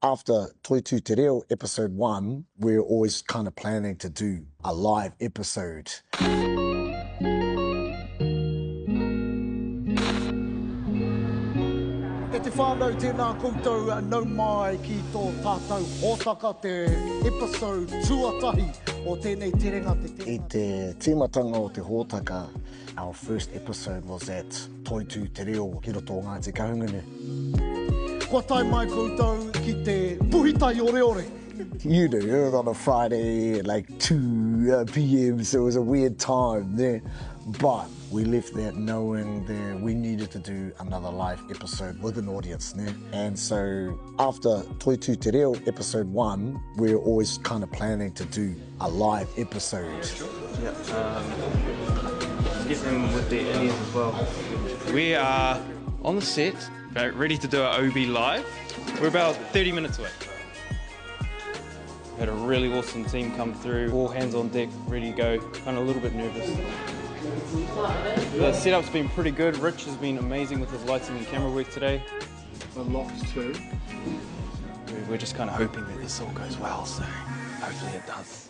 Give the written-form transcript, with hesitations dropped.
After Toitu Te Reo episode 1, we're always kind of planning to do a live episode. E te whānau tēnā koutou nau mai ki tō tātou hōtaka te episode tuatahi o tēnei terenga te I te tīmatanga o te hōtaka, our first episode was at Toitu Te Reo ki roto o Ngāti Kahungunu. Kua tai mai koutou ki te puhitai ore ore. You know, on a Friday at like 2 p.m, so it was a weird time there. But we left that knowing that we needed to do another live episode with an audience. Ne? And so after Toitu Te Reo episode 1, we were always kind of planning to do a live episode. Yep. Get them with the aliens as well. We are on the set, ready to do our OB live. We're about 30 minutes away. We had a really awesome team come through, all hands on deck, ready to go, kind of a little bit nervous. The setup's been pretty good. Rich has been amazing with his lighting and camera work today. The locks too. We're just kind of hoping that this all goes well, so hopefully it does.